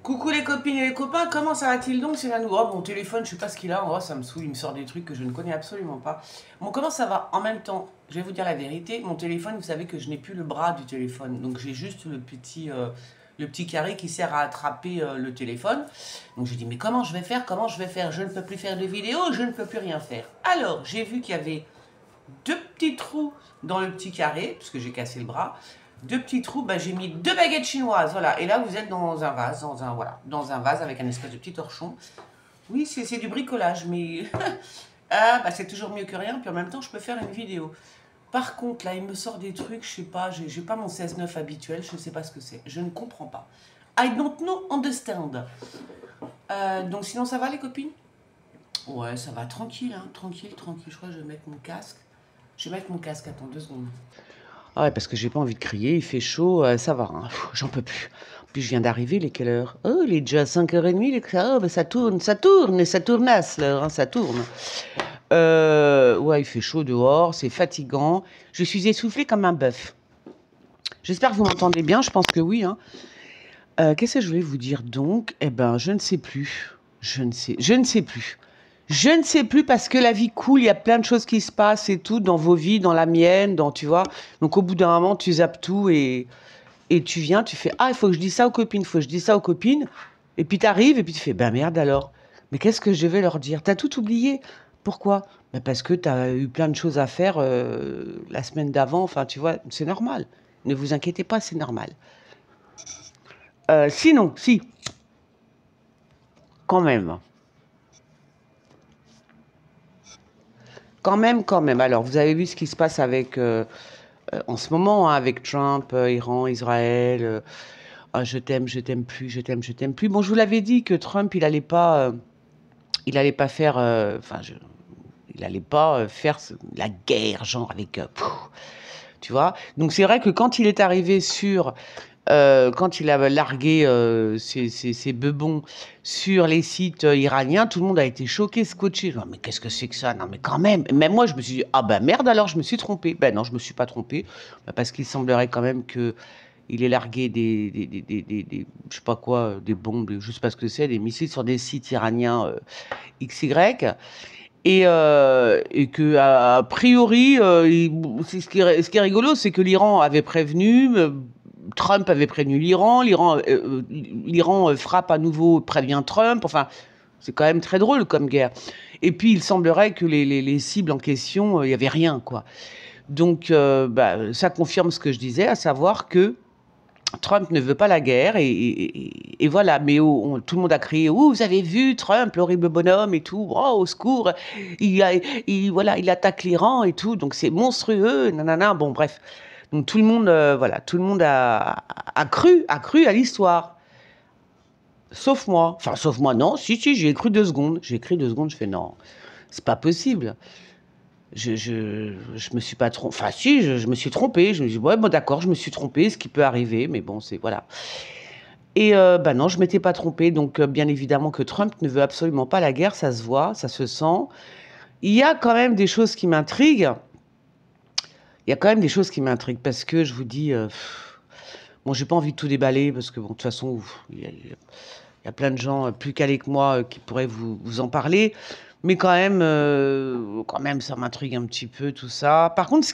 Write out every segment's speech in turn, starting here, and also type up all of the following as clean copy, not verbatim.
Coucou les copines et les copains, comment ça va-t-il donc? C'est Nanou. Oh, mon téléphone, je sais pas ce qu'il a, oh, ça me saoule, il me sort des trucs que je ne connais absolument pas. Bon, comment ça va? En même temps, je vais vous dire la vérité, mon téléphone, vous savez que je n'ai plus le bras du téléphone, donc j'ai juste le petit carré qui sert à attraper le téléphone. Donc j'ai dit, mais comment je vais faire? Comment je vais faire? Je ne peux plus faire de vidéos, je ne peux plus rien faire. Alors, j'ai vu qu'il y avait deux petits trous dans le petit carré, parce que j'ai cassé le bras. Deux petits trous, bah, j'ai mis deux baguettes chinoises, voilà. Et là, vous êtes dans un vase, dans un vase avec un espèce de petit torchon. Oui, c'est du bricolage, mais ah, bah, c'est toujours mieux que rien. Puis en même temps, je peux faire une vidéo. Par contre, là, il me sort des trucs, je sais pas, j'ai pas mon 16-9 habituel, je sais pas ce que c'est. Je ne comprends pas. I don't know, understand. Donc sinon, ça va les copines? Ouais, ça va, tranquille, hein, tranquille, tranquille. Je crois que je vais mettre mon casque. Je vais mettre mon casque, attends 2 secondes. Ah ouais, parce que j'ai pas envie de crier, il fait chaud, ça va, hein, j'en peux plus. En plus, je viens d'arriver, il est quelle heure? Oh, il est déjà 5h30, oh, bah, ça tourne, et ça tournasse, l'heure, hein, ça tourne. Ouais, il fait chaud dehors, c'est fatigant. Je suis essoufflée comme un bœuf. J'espère que vous m'entendez bien, je pense que oui, hein. Qu'est-ce que je voulais vous dire donc? Eh ben, je ne sais plus. Je ne sais plus. Je ne sais plus parce que la vie coule, il y a plein de choses qui se passent et tout dans vos vies, dans la mienne, tu vois. Donc au bout d'un moment, tu zappes tout et tu viens, tu fais ah, il faut que je dise ça aux copines, il faut que je dise ça aux copines. Et puis tu arrives et puis tu fais ben merde alors. Mais qu'est-ce que je vais leur dire? T'as tout oublié. Pourquoi? Ben parce que tu as eu plein de choses à faire la semaine d'avant, enfin tu vois, c'est normal. Ne vous inquiétez pas, c'est normal. Sinon, si, quand même. Quand même. Alors, vous avez vu ce qui se passe avec, en ce moment, hein, avec Trump, Iran, Israël. Ah, je t'aime plus, je t'aime, je t'aime plus. Bon, je vous l'avais dit que Trump, il allait pas faire, il allait pas faire la guerre, genre avec, tu vois. Donc, c'est vrai que quand il est arrivé sur quand il a largué ses bebons sur les sites iraniens, tout le monde a été choqué, scotché. Non, mais qu'est-ce que c'est que ça? Non, mais quand même. Même moi, je me suis dit, ah ben merde, alors je me suis trompé. Ben non, je me suis pas trompé. Ben, parce qu'il semblerait quand même que il ait largué je sais pas quoi, des bombes, je sais pas ce que c'est, des missiles sur des sites iraniens XY. Et que a priori, ce qui est rigolo, c'est que l'Iran avait prévenu, Trump avait prévenu l'Iran, l'Iran frappe à nouveau, prévient Trump. Enfin, c'est quand même très drôle comme guerre. Et puis, il semblerait que les cibles en question, il n'y avait rien, quoi. Donc, ça confirme ce que je disais, à savoir que Trump ne veut pas la guerre et voilà. Mais tout le monde a crié, oh, vous avez vu Trump, l'horrible bonhomme et tout, oh, au secours, voilà, il attaque l'Iran et tout, donc c'est monstrueux, nanana. Bon, bref. Donc tout le monde, voilà, tout le monde a cru à l'histoire. Sauf moi. Enfin, sauf moi, non. Si, j'ai cru 2 secondes. J'ai écrit 2 secondes, je fais non, c'est pas possible. Je me suis pas trompé. Enfin, si, je me suis trompé. Je me dis, ouais, bon, d'accord, je me suis trompé, ce qui peut arriver, mais bon, c'est voilà. Et bah non, je m'étais pas trompé. Donc, bien évidemment que Trump ne veut absolument pas la guerre, ça se voit, ça se sent. Il y a quand même des choses qui m'intriguent. Il y a quand même des choses qui m'intriguent parce que je vous dis, bon, j'ai pas envie de tout déballer parce que bon, de toute façon, il y a plein de gens plus calés que moi qui pourraient vous en parler. Mais quand même, ça m'intrigue un petit peu tout ça. Par contre,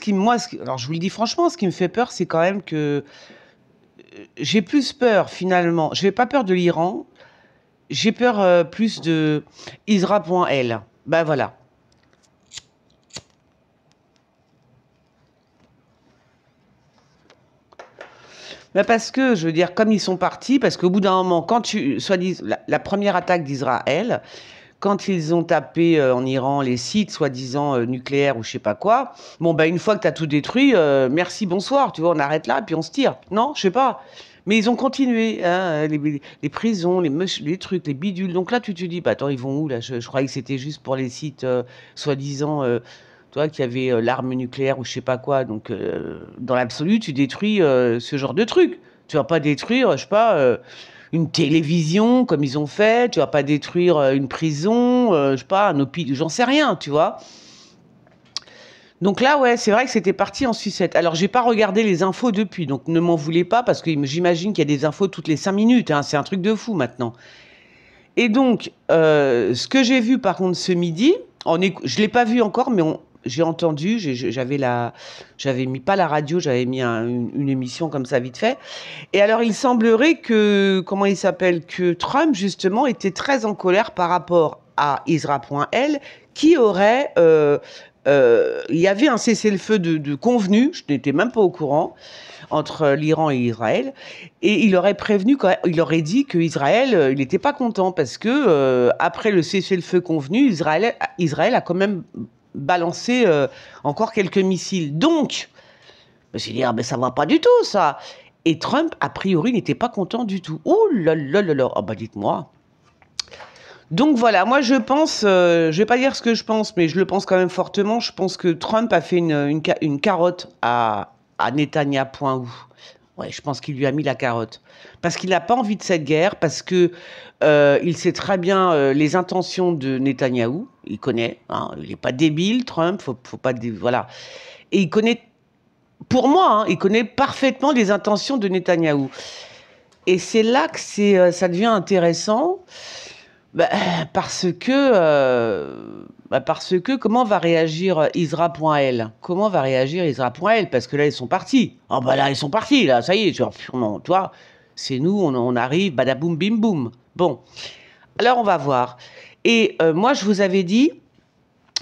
alors je vous le dis franchement, ce qui me fait peur, c'est quand même que j'ai plus peur finalement. Je n'ai pas peur de l'Iran, j'ai peur plus de Isra.L. Ben voilà. Ben parce que, je veux dire, comme ils sont partis, parce qu'au bout d'un moment, la première attaque d'Israël, quand ils ont tapé en Iran les sites soi-disant nucléaires ou je sais pas quoi, bon, bah, une fois que tu as tout détruit, merci, bonsoir, tu vois, on arrête là, puis on se tire. Non, je sais pas. Mais ils ont continué, hein, les prisons, les trucs, les bidules. Donc là, tu te dis, bah attends, ils vont où là? Je croyais que c'était juste pour les sites soi-disant, toi, qui avait l'arme nucléaire ou je sais pas quoi. Donc, dans l'absolu, tu détruis ce genre de truc. Tu vas pas détruire, je sais pas, une télévision comme ils ont fait. Tu vas pas détruire une prison, je sais pas, un hôpital, j'en sais rien, tu vois. Donc là, ouais, c'est vrai que c'était parti en sucette. Alors, j'ai pas regardé les infos depuis, donc ne m'en voulez pas, parce que j'imagine qu'il y a des infos toutes les 5 minutes, hein, c'est un truc de fou maintenant. Et donc, ce que j'ai vu par contre ce midi, je l'ai pas vu encore, mais j'ai entendu, j'avais mis pas la radio, j'avais mis une émission comme ça vite fait. Et alors, il semblerait que, comment il s'appelle, que Trump justement était très en colère par rapport à Isra.L qui aurait, il y avait un cessez-le-feu de convenu, je n'étais même pas au courant, entre l'Iran et Israël, et il aurait prévenu, il aurait dit qu'Israël, il n'était pas content parce que après le cessez-le-feu convenu, Israël a quand même balancé encore quelques missiles. Donc, je me suis dit, ah ben ça va pas du tout ça. Et Trump, a priori, n'était pas content du tout. Oh là là là là, oh bah dites-moi. Donc voilà, moi je pense, je vais pas dire ce que je pense, mais je le pense quand même fortement. Je pense que Trump a fait une carotte à Netanyahou. Ouais, je pense qu'il lui a mis la carotte. Parce qu'il n'a pas envie de cette guerre, parce que il sait très bien les intentions de Netanyahou. Il connaît, hein, il n'est pas débile, Trump, faut pas... Voilà. Et il connaît, pour moi, hein, il connaît parfaitement les intentions de Netanyahou. Et c'est là que ça devient intéressant. Bah, parce que comment va réagir Isra.L? Comment va réagir Isra.L? Parce que là, ils sont partis. Oh bah là, ils sont partis, là, ça y est, non, tu vois, c'est nous, on arrive, badaboum, bim, boum. Bon, alors on va voir. Et moi, je vous avais dit,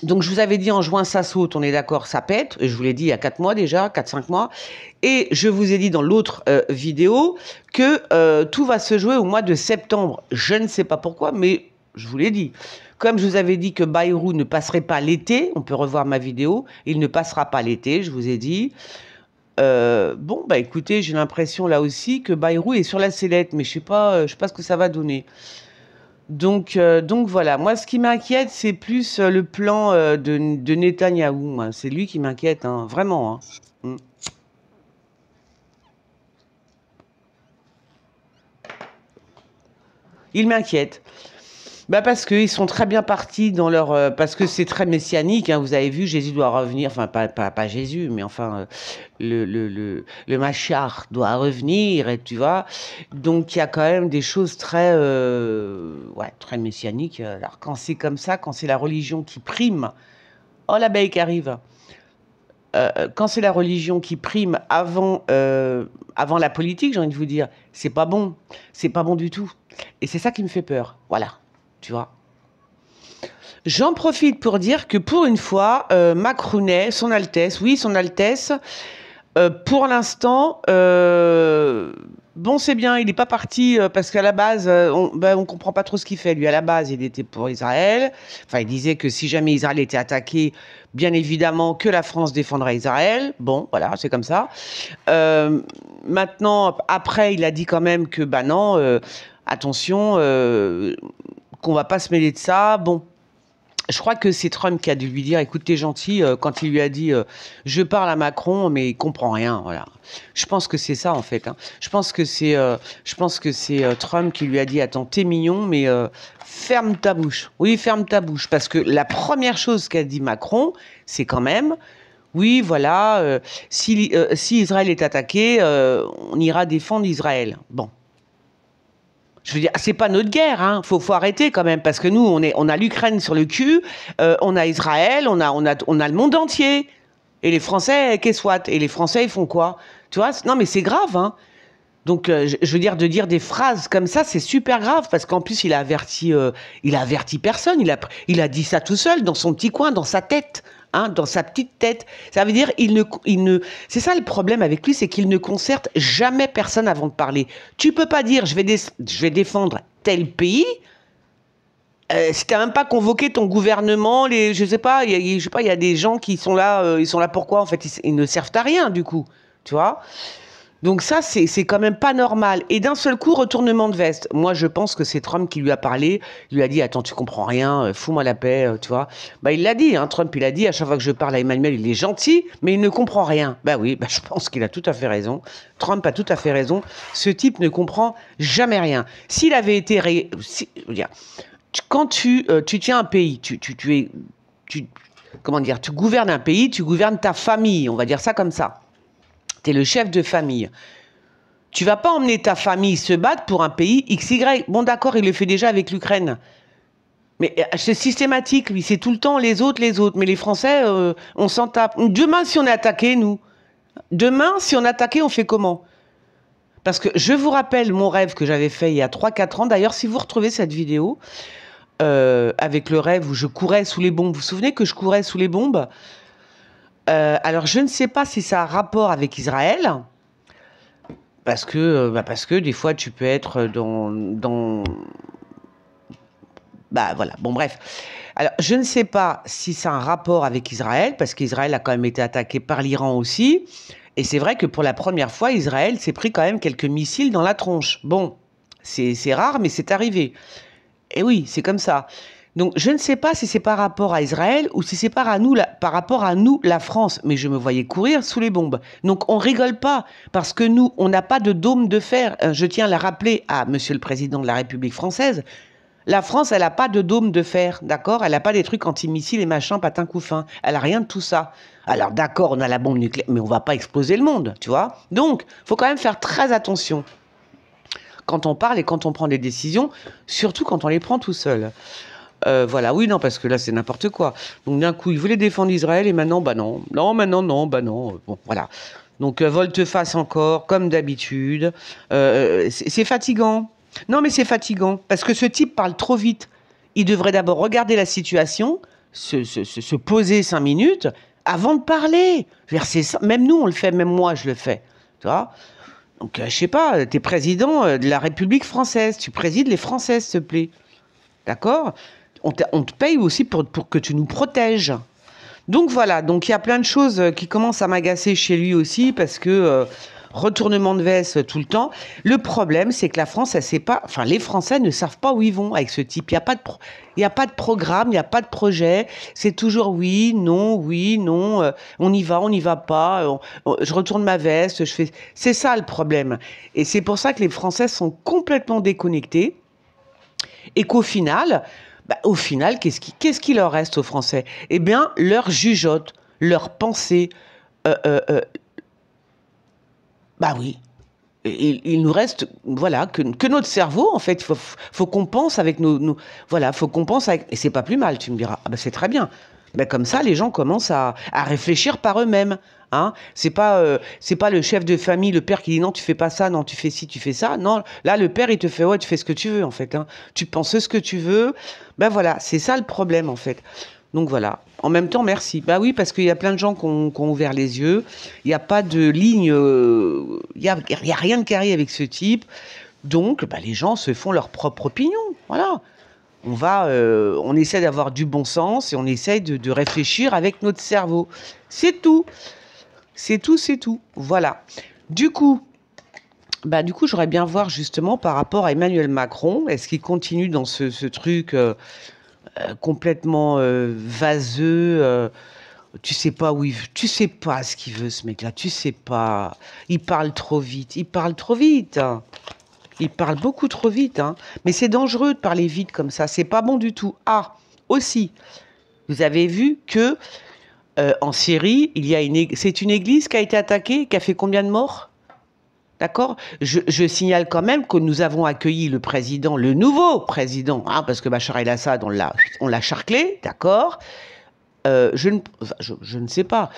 donc je vous avais dit en juin, ça saute, on est d'accord, ça pète. Je vous l'ai dit il y a 4 mois déjà, 4-5 mois. Et je vous ai dit dans l'autre vidéo que tout va se jouer au mois de septembre. Je ne sais pas pourquoi, mais je vous l'ai dit. Comme je vous avais dit que Bayrou ne passerait pas l'été, on peut revoir ma vidéo, il ne passera pas l'été, je vous ai dit. Bon, bah écoutez, j'ai l'impression là aussi que Bayrou est sur la sellette, mais je sais pas ce que ça va donner. Donc voilà, moi ce qui m'inquiète, c'est plus le plan de Netanyahou. C'est lui qui m'inquiète, hein, vraiment. Hein. Mm. Il m'inquiète. Bah parce qu'ils sont très bien partis dans leur... parce que c'est très messianique, hein, vous avez vu, Jésus doit revenir, enfin pas Jésus, mais enfin le Machar doit revenir, et tu vois. Donc il y a quand même des choses très, ouais, très messianiques. Alors quand c'est comme ça, quand c'est la religion qui prime, oh l'abeille qui arrive, quand c'est la religion qui prime avant la politique, j'ai envie de vous dire, c'est pas bon du tout. Et c'est ça qui me fait peur, voilà. Tu vois. J'en profite pour dire que pour une fois, Macrounet, son Altesse, oui, son Altesse, pour l'instant, bon, c'est bien, il n'est pas parti parce qu'à la base, on comprend pas trop ce qu'il fait. Lui, à la base, il était pour Israël. Enfin, il disait que si jamais Israël était attaqué, bien évidemment que la France défendrait Israël. Bon, voilà, c'est comme ça. Maintenant, après, il a dit quand même que, bah non, attention, qu'on va pas se mêler de ça. Bon, je crois que c'est Trump qui a dû lui dire, écoute, t'es gentil, quand il lui a dit, je parle à Macron, mais il comprend rien, voilà. Je pense que c'est ça, en fait. Hein. Je pense que c'est Trump qui lui a dit, attends, t'es mignon, mais ferme ta bouche. Oui, ferme ta bouche. Parce que la première chose qu'a dit Macron, c'est quand même, oui, voilà, si Israël est attaqué, on ira défendre Israël. Bon. Je veux dire, c'est pas notre guerre, hein. Faut arrêter quand même, parce que nous, on a l'Ukraine sur le cul, on a Israël, on a le monde entier. Et les Français, qu'est-ce soit? Et les Français, ils font quoi? Tu vois? Non, mais c'est grave, hein. Donc, je veux dire, de dire des phrases comme ça, c'est super grave, parce qu'en plus, il a averti personne. Il a dit ça tout seul, dans son petit coin, dans sa tête. Hein, dans sa petite tête. Ça veut dire, c'est ça le problème avec lui, c'est qu'il ne concerte jamais personne avant de parler. Tu peux pas dire, je vais défendre tel pays, si t'as même pas convoqué ton gouvernement, je sais pas, il y a des gens qui sont là, ils sont là pourquoi, en fait, ils ne servent à rien, du coup. Tu vois? Donc ça, c'est quand même pas normal. Et d'un seul coup, retournement de veste. Moi, je pense que c'est Trump qui lui a parlé. Il lui a dit, attends, tu comprends rien, fous-moi la paix, tu vois. Bah, il l'a dit, hein, Trump, il a dit, à chaque fois que je parle à Emmanuel, il est gentil, mais il ne comprend rien. Bah oui, bah, je pense qu'il a tout à fait raison. Trump a tout à fait raison. Ce type ne comprend jamais rien. S'il avait été... je veux dire, quand tu tiens un pays, comment dire, tu gouvernes un pays, tu gouvernes ta famille, on va dire ça comme ça. Tu es le chef de famille. Tu vas pas emmener ta famille se battre pour un pays XY. Bon, d'accord, il le fait déjà avec l'Ukraine. Mais c'est systématique, lui, c'est tout le temps les autres. Mais les Français, on s'en tape. Demain, si on est attaqué, nous, demain, si on est attaqué, on fait comment? Parce que je vous rappelle mon rêve que j'avais fait il y a 3-4 ans. D'ailleurs, si vous retrouvez cette vidéo, avec le rêve où je courais sous les bombes, vous vous souvenez que je courais sous les bombes? Alors, je ne sais pas si ça a rapport avec Israël, parce que des fois, tu peux être dans... Bah voilà, bon bref. Alors, je ne sais pas si ça a un rapport avec Israël, parce qu'Israël a quand même été attaqué par l'Iran aussi. Et c'est vrai que pour la première fois, Israël s'est pris quand même quelques missiles dans la tronche. Bon, c'est rare, mais c'est arrivé. Et oui, c'est comme ça. Donc, je ne sais pas si c'est par rapport à Israël ou si c'est par rapport à nous, la France. Mais je me voyais courir sous les bombes. Donc, on rigole pas parce que nous, on n'a pas de dôme de fer. Je tiens à le rappeler à Monsieur le Président de la République française. La France, elle n'a pas de dôme de fer, d'accord? Elle n'a pas des trucs antimissiles et machin, patin couffin. Elle n'a rien de tout ça. Alors, d'accord, on a la bombe nucléaire, mais on va pas exploser le monde, tu vois? Donc, faut quand même faire très attention quand on parle et quand on prend des décisions, surtout quand on les prend tout seul. Voilà, oui, non, parce que là, c'est n'importe quoi. Donc, d'un coup, ils voulaient défendre Israël et maintenant, bah non. Non, maintenant, non, bah non. Bon, voilà. Donc, volte-face encore, comme d'habitude. C'est fatigant. Non, mais c'est fatigant, parce que ce type parle trop vite. Il devrait d'abord regarder la situation, se poser 5 minutes, avant de parler. Même nous, on le fait, même moi, je le fais. Tu vois? Donc, je sais pas, tu es président de la République française, tu présides les Françaises, s'il te plaît. D'accord? On te paye aussi pour que tu nous protèges. Donc voilà, donc il y a plein de choses qui commencent à m'agacer chez lui aussi, parce que retournement de veste tout le temps. Le problème, c'est que la France, elle sait pas, enfin les Français ne savent pas où ils vont avec ce type. Il y a pas de programme, il n'y a pas de projet. C'est toujours oui, non, on y va, on n'y va pas. Je retourne ma veste, je fais. C'est ça le problème. Et c'est pour ça que les Français sont complètement déconnectés et qu'au final. Au final, qu'est-ce qui leur reste aux Français? Eh bien, leur jugeote, leur pensée. Bah oui. Il nous reste, voilà, que notre cerveau, en fait. Faut qu'on pense avec voilà, faut qu'on pense avec. Et c'est pas plus mal, tu me diras. Ah ben c'est très bien. Ben comme ça, les gens commencent à réfléchir par eux-mêmes. Hein. C'est pas le chef de famille, le père qui dit non, tu fais pas ça, non, tu fais ci, tu fais ça. Non, là, le père, il te fait ouais, tu fais ce que tu veux, en fait. Hein. Tu penses ce que tu veux. Ben voilà, c'est ça le problème, en fait. Donc voilà. En même temps, merci. Bah oui, parce qu'il y a plein de gens qui ont ouvert les yeux. Il n'y a pas de ligne. Il y a rien de carré avec ce type. Donc, bah, les gens se font leur propre opinion. Voilà. On essaie d'avoir du bon sens et on essaie de réfléchir avec notre cerveau. C'est tout. C'est tout, c'est tout. Voilà. Du coup, j'aurais bien voir justement par rapport à Emmanuel Macron. Est-ce qu'il continue dans ce truc complètement vaseux? Tu sais pas tu sais pas ce qu'il veut, ce mec-là. Tu sais pas. Il parle trop vite. Il parle trop vite. Il parle beaucoup trop vite. Hein. Mais c'est dangereux de parler vite comme ça. C'est pas bon du tout. Ah, aussi, vous avez vu que en Syrie, c'est une église qui a été attaquée, qui a fait combien de morts? D'accord? Je signale quand même que nous avons accueilli le président, le nouveau président, hein, parce que Bachar el-Assad, on l'a charclé, d'accord? Je ne sais pas.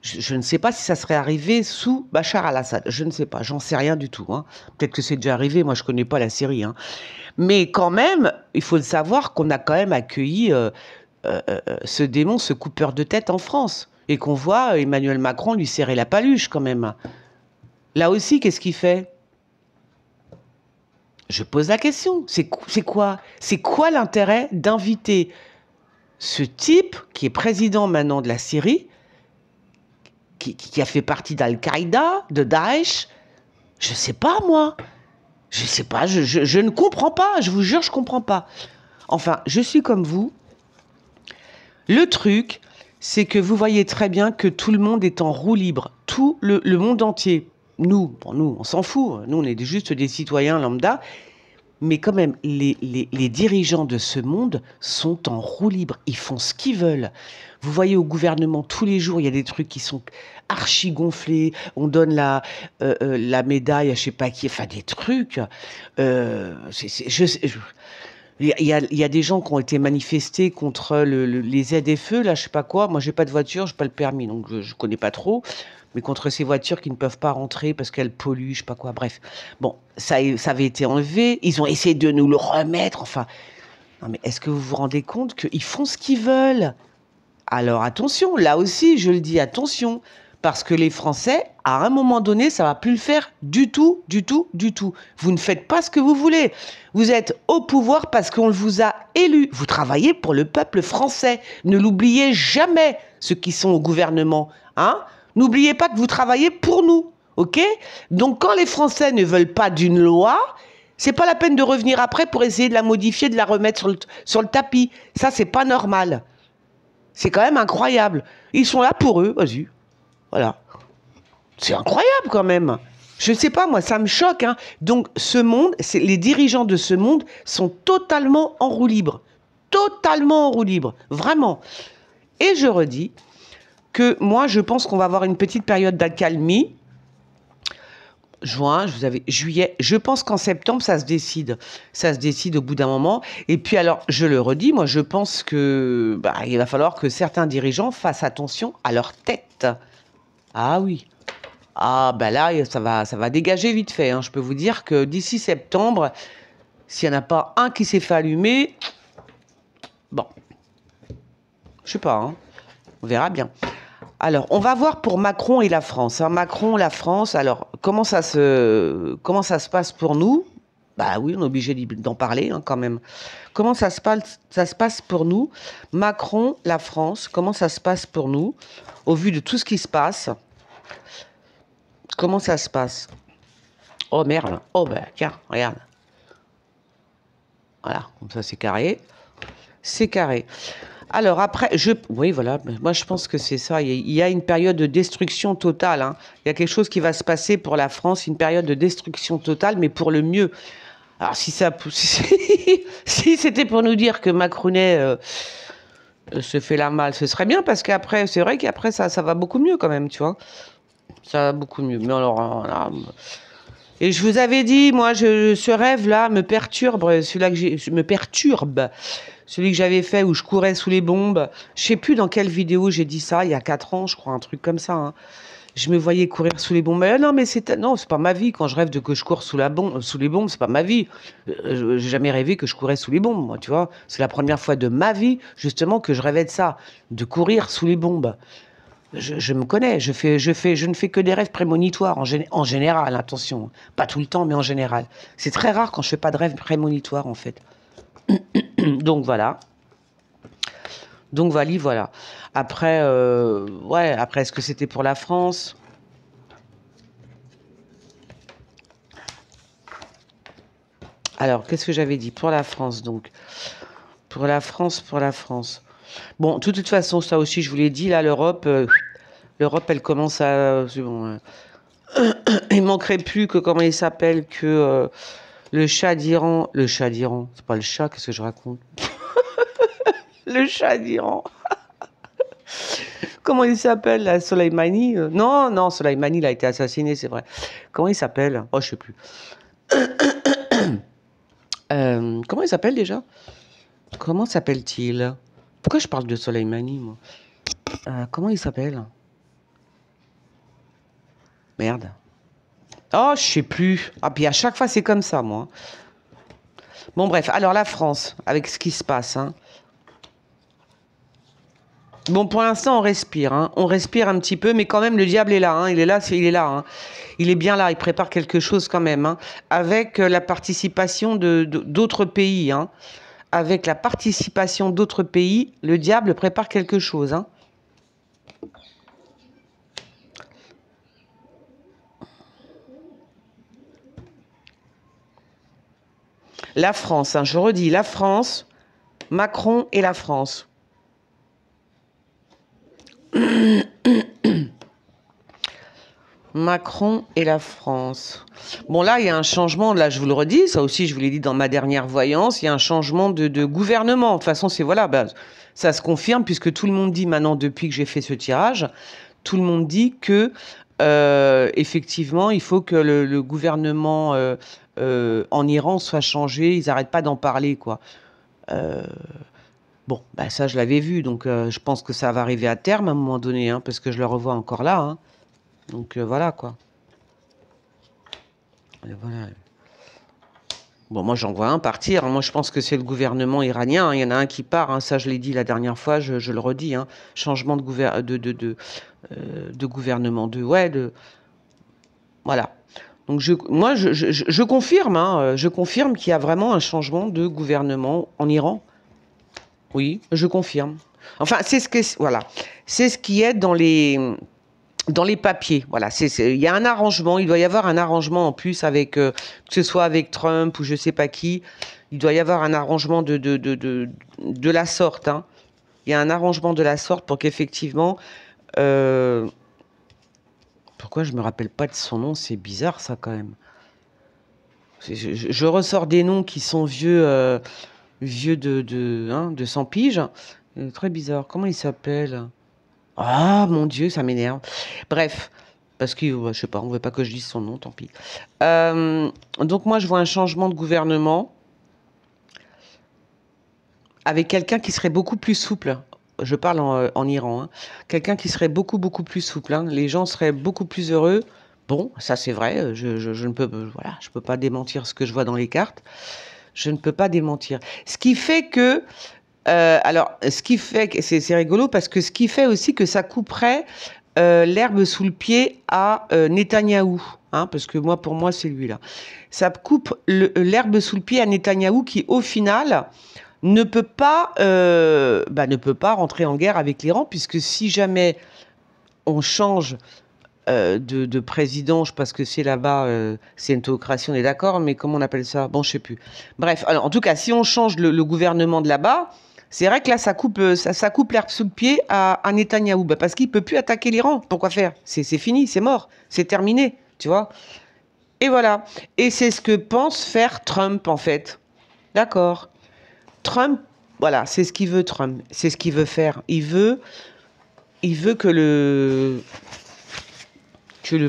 Je ne sais pas si ça serait arrivé sous Bachar al-Assad. Je ne sais pas, j'en sais rien du tout. Hein. Peut-être que c'est déjà arrivé, moi je ne connais pas la Syrie. Hein. Mais quand même, il faut le savoir qu'on a quand même accueilli ce démon, ce coupeur de tête en France. Et qu'on voit Emmanuel Macron lui serrer la paluche quand même. Là aussi, qu'est-ce qu'il fait? Je pose la question. C'est quoi? C'est quoi l'intérêt d'inviter ce type qui est président maintenant de la Syrie, qui a fait partie d'Al-Qaïda, de Daesh? Je sais pas, moi. Je sais pas, je ne comprends pas. Je vous jure, je comprends pas. Enfin, je suis comme vous. Le truc, c'est que vous voyez très bien que tout le monde est en roue libre. Tout le monde entier. Nous, on s'en fout. Nous, on est juste des citoyens lambda. Mais quand même, les dirigeants de ce monde sont en roue libre. Ils font ce qu'ils veulent. Vous voyez au gouvernement, tous les jours, il y a des trucs qui sont archi gonflés. On donne la médaille à je sais pas qui. Enfin, des trucs. Il y a des gens qui ont été manifestés contre les ZFE, là, je sais pas quoi. Moi, j'ai pas de voiture, j'ai pas le permis, donc je connais pas trop. Mais contre ces voitures qui ne peuvent pas rentrer parce qu'elles polluent, je sais pas quoi. Bref, bon, ça avait été enlevé. Ils ont essayé de nous le remettre. Enfin, non, mais est-ce que vous vous rendez compte qu'ils font ce qu'ils veulent? Alors attention, là aussi, je le dis, attention, parce que les Français, à un moment donné, ça va plus le faire du tout, du tout, du tout. Vous ne faites pas ce que vous voulez. Vous êtes au pouvoir parce qu'on vous a élu. Vous travaillez pour le peuple français. Ne l'oubliez jamais, ceux qui sont au gouvernement, hein. N'oubliez pas que vous travaillez pour nous, ok? Donc quand les Français ne veulent pas d'une loi, c'est pas la peine de revenir après pour essayer de la modifier, de la remettre sur le tapis. Ça, c'est pas normal. C'est quand même incroyable. Ils sont là pour eux, vas-y. Voilà. C'est incroyable quand même. Je ne sais pas, moi, ça me choque, hein. Donc, ce monde, les dirigeants de ce monde sont totalement en roue libre. Totalement en roue libre. Vraiment. Et je redis que moi, je pense qu'on va avoir une petite période d'accalmie. Juin, juillet. Je pense qu'en septembre, ça se décide. Ça se décide au bout d'un moment. Et puis alors, je le redis, moi, je pense que il va falloir que certains dirigeants fassent attention à leur tête. Ah oui. Ah là, ça va dégager vite fait, hein. Je peux vous dire que d'ici septembre, s'il n'y en a pas un qui s'est fait allumer, bon, je sais pas, hein. On verra bien. Alors, on va voir pour Macron et la France, hein. Macron, la France, alors, comment ça se passe pour nous? Bah oui, on est obligé d'en parler, hein, quand même. Comment ça se passe pour nous? Macron, la France, comment ça se passe pour nous? Au vu de tout ce qui se passe, comment ça se passe? Oh merde, oh bah tiens, regarde. Voilà, comme ça c'est carré. C'est carré. Alors après, oui, voilà, moi je pense que c'est ça. Il y a une période de destruction totale, hein. Il y a quelque chose qui va se passer pour la France, une période de destruction totale, mais pour le mieux. Alors si c'était pour nous dire que Macronet se fait la malle, ce serait bien, parce qu'après, c'est vrai qu'après ça va beaucoup mieux quand même, tu vois. Ça va beaucoup mieux. Mais alors là, et je vous avais dit, moi, ce rêve-là me perturbe, celui que j'avais fait où je courais sous les bombes. Je sais plus dans quelle vidéo j'ai dit ça, il y a 4 ans, je crois, un truc comme ça, hein. Je me voyais courir sous les bombes. Mais non, mais c'est pas ma vie. Quand je rêve de que je cours sous les bombes, c'est pas ma vie. J'ai jamais rêvé que je courais sous les bombes, moi, tu vois. C'est la première fois de ma vie, justement, que je rêvais de ça, de courir sous les bombes. Je me connais, je ne fais que des rêves prémonitoires, en général, attention. Pas tout le temps, mais en général. C'est très rare quand je fais pas de rêves prémonitoires, en fait. Donc voilà. Donc voilà. Après, après, est-ce que c'était pour la France? Alors, qu'est-ce que j'avais dit? Pour la France, donc. Pour la France. Bon, de toute façon, ça aussi, je vous l'ai dit, là, l'Europe, elle commence à... c'est bon, il manquerait plus que, comment il s'appelle, que le chat d'Iran... Le chat d'Iran, c'est pas le chat, qu'est-ce que je raconte? Le chat d'Iran. Comment il s'appelle, là, Soleimani? Non, Soleimani, il a été assassiné, c'est vrai. Comment il s'appelle? Oh, je sais plus. Comment il s'appelle déjà? Comment s'appelle-t-il? Pourquoi je parle de Soleimani, moi? Comment il s'appelle? Merde. Oh, je sais plus. Ah, puis à chaque fois, c'est comme ça, moi. Bon, bref. Alors, la France, avec ce qui se passe, hein. Bon, pour l'instant, on respire, hein. On respire un petit peu, mais quand même, le diable est là, hein. Il est là, hein. Il est bien là, il prépare quelque chose quand même, hein. Avec la participation d'autres pays, hein. Avec la participation d'autres pays, le diable prépare quelque chose, hein. La France, hein, je redis, la France, Macron et la France. Macron et la France. Bon, là, il y a un changement. Là, je vous le redis. Ça aussi, je vous l'ai dit dans ma dernière voyance. Il y a un changement de gouvernement. De toute façon, c'est voilà. Bah, ça se confirme puisque tout le monde dit maintenant, depuis que j'ai fait ce tirage, tout le monde dit que effectivement, il faut que le gouvernement en Iran soit changé. Ils n'arrêtent pas d'en parler, quoi. Euh, bon, bah, ça, je l'avais vu. Donc, je pense que ça va arriver à terme à un moment donné, hein, parce que je le revois encore là. Hein. Donc, voilà, quoi. Et voilà. Bon, moi, j'en vois un partir. Hein. Moi, je pense que c'est le gouvernement iranien. Hein. Il y en a un qui part. Hein. Ça, je l'ai dit la dernière fois. Je le redis. Hein. Changement de gouvernement. Voilà. Donc, moi, je confirme. Hein. Je confirme qu'il y a vraiment un changement de gouvernement en Iran. Oui, je confirme. Enfin, voilà. C'est ce qui est dans les papiers. Voilà, il y a un arrangement, il doit y avoir un arrangement en plus avec, que ce soit avec Trump ou je sais pas qui, il doit y avoir un arrangement de la sorte. Hein. Il y a un arrangement de la sorte pour qu'effectivement... pourquoi je me rappelle pas de son nom? C'est bizarre ça quand même. Je ressors des noms qui sont vieux de 100 piges. Très bizarre. Comment il s'appelle? Ah, mon Dieu, ça m'énerve. Bref, parce que, je sais pas, on veut pas que je dise son nom, tant pis. Donc moi, je vois un changement de gouvernement avec quelqu'un qui serait beaucoup plus souple. Je parle en Iran. Hein. Quelqu'un qui serait beaucoup plus souple. Hein. Les gens seraient beaucoup plus heureux. Bon, ça c'est vrai. Je ne peux, voilà, je peux pas démentir ce que je vois dans les cartes. Je ne peux pas démentir. Ce qui fait que alors, ce qui fait que c'est rigolo parce que ce qui fait aussi que ça couperait l'herbe sous le pied à Netanyahou, hein, parce que moi, pour moi, c'est lui là. Ça coupe l'herbe sous le pied à Netanyahou qui, au final, ne peut pas rentrer en guerre avec l'Iran, puisque si jamais on change de président, je pense que c'est là-bas, c'est une théocratie, on est d'accord, mais comment on appelle ça? Bon, je sais plus. Bref, alors, en tout cas, si on change le gouvernement de là-bas, c'est vrai que là, ça coupe, ça coupe l'herbe sous le pied à Netanyahou, bah, parce qu'il peut plus attaquer l'Iran. Pourquoi faire? C'est fini, c'est mort, c'est terminé, tu vois. Et voilà. Et c'est ce que pense faire Trump, en fait. D'accord. Trump, voilà, c'est ce qu'il veut, Trump. C'est ce qu'il veut faire. Il veut que le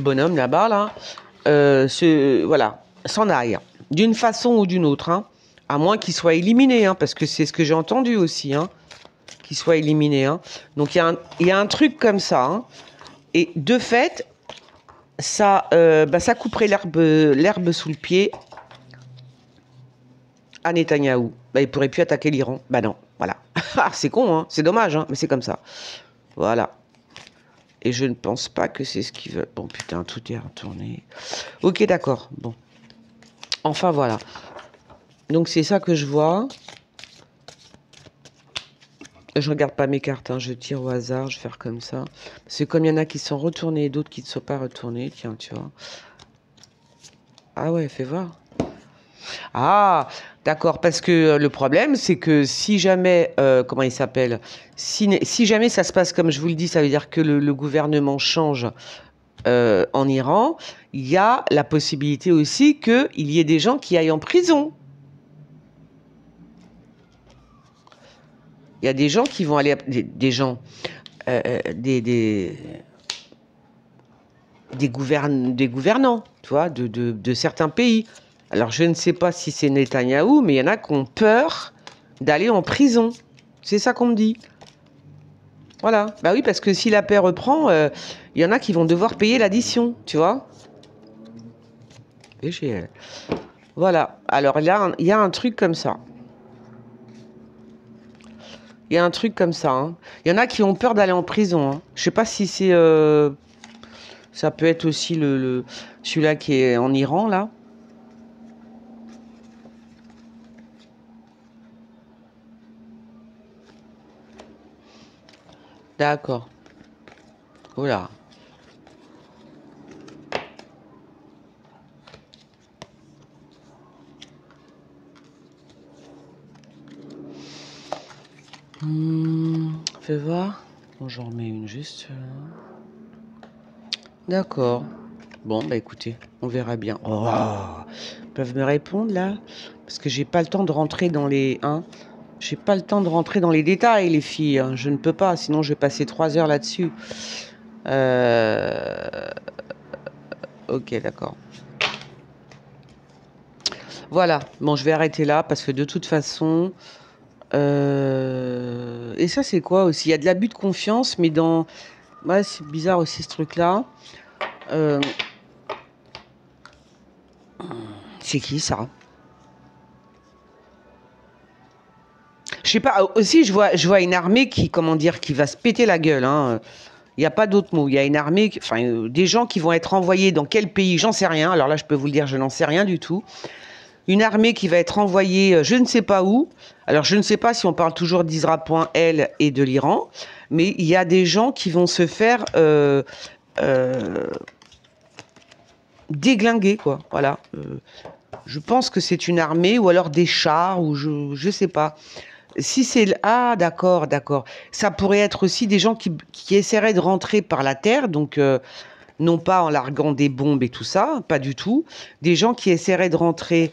bonhomme là-bas, là, voilà, s'en aille, d'une façon ou d'une autre, hein, à moins qu'il soit éliminé, hein, parce que c'est ce que j'ai entendu aussi, hein, qu'il soit éliminé. Hein. Donc il y a un truc comme ça, hein, et de fait, ça couperait l'herbe sous le pied à Netanyahou. Bah, il pourrait plus attaquer l'Iran. Bah non, voilà. C'est con, hein, c'est dommage, hein, mais c'est comme ça. Voilà. Et je ne pense pas que c'est ce qu'ils veulent. Bon, putain, tout est retourné. Ok, d'accord. Bon. Enfin, voilà. Donc, c'est ça que je vois. Je regarde pas mes cartes, hein. Je tire au hasard. Je vais faire comme ça. C'est comme il y en a qui sont retournés et d'autres qui ne sont pas retournés. Tiens, tu vois. Ah ouais, fais voir. Ah, d'accord. Parce que le problème, c'est que si jamais... comment il s'appelle si jamais ça se passe comme je vous le dis, ça veut dire que le gouvernement change... en Iran, il y a la possibilité aussi qu'il y ait des gens qui aillent en prison. Il y a des gens qui vont aller... Des gens... des gouvernants, tu vois, de certains pays. Alors, je ne sais pas si c'est Netanyahou, mais il y en a qui ont peur d'aller en prison. C'est ça qu'on me dit. Voilà. Bah oui, parce que si la paix reprend, il y en a qui vont devoir payer l'addition, tu vois. VGL. Voilà. Alors là, il y a un truc comme ça. Il y a un truc comme ça. Hein. Il y en a qui ont peur d'aller en prison. Hein. Je sais pas si c'est... ça peut être aussi celui-là qui est en Iran, là. D'accord. Voilà. Fais voir. Bon, j'en remets une juste. D'accord. Bon, bah écoutez, on verra bien. Oh, ils peuvent me répondre là? Parce que j'ai pas le temps de rentrer dans les... Hein, j'ai pas le temps de rentrer dans les détails, les filles. Hein. Je ne peux pas, sinon je vais passer 3 heures là-dessus. Ok, d'accord. Voilà, bon, je vais arrêter là parce que de toute façon... Et ça, c'est quoi aussi? Il y a de l'abus de confiance, mais dans... Ouais, c'est bizarre aussi ce truc-là. Euh, C'est qui ça? Je sais pas. Aussi, je vois une armée qui, comment dire, qui va se péter la gueule. Hein. Il n'y a pas d'autre mot. Il y a une armée, enfin, des gens qui vont être envoyés dans quel pays, j'en sais rien. Alors là, je peux vous le dire, je n'en sais rien du tout. Une armée qui va être envoyée, je ne sais pas où. Alors, je ne sais pas si on parle toujours d'Isra.L et de l'Iran, mais il y a des gens qui vont se faire euh, déglinguer, quoi. Voilà. Je pense que c'est une armée ou alors des chars ou je sais pas. Si c'est... Ah, d'accord, d'accord. Ça pourrait être aussi des gens qui essaieraient de rentrer par la terre, donc non pas en larguant des bombes et tout ça, pas du tout. Des gens qui essaieraient de rentrer,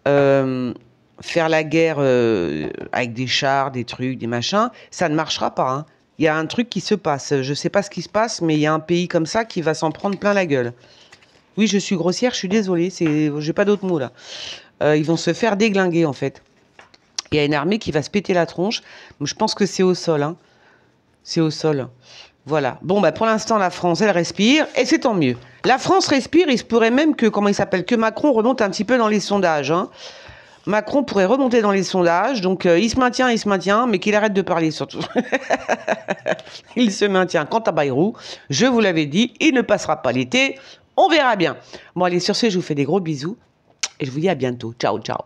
euh, faire la guerre avec des chars, des trucs, des machins. Ça ne marchera pas. Hein. Il y a un truc qui se passe. Je sais pas ce qui se passe, mais il y a un pays comme ça qui va s'en prendre plein la gueule. Oui, je suis grossière, je suis désolée. J'ai pas d'autres mots là. Ils vont se faire déglinguer en fait. Il y a une armée qui va se péter la tronche. Je pense que c'est au sol. Hein. C'est au sol. Voilà. Bon, bah, pour l'instant, la France, elle respire. Et c'est tant mieux. La France respire. Il se pourrait même que, comment il s'appelle, que Macron remonte un petit peu dans les sondages. Hein. Macron pourrait remonter dans les sondages. Donc, il se maintient, mais qu'il arrête de parler surtout. Il se maintient. Quant à Bayrou, je vous l'avais dit, il ne passera pas l'été. On verra bien. Bon, allez, sur ce, je vous fais des gros bisous. Et je vous dis à bientôt. Ciao, ciao.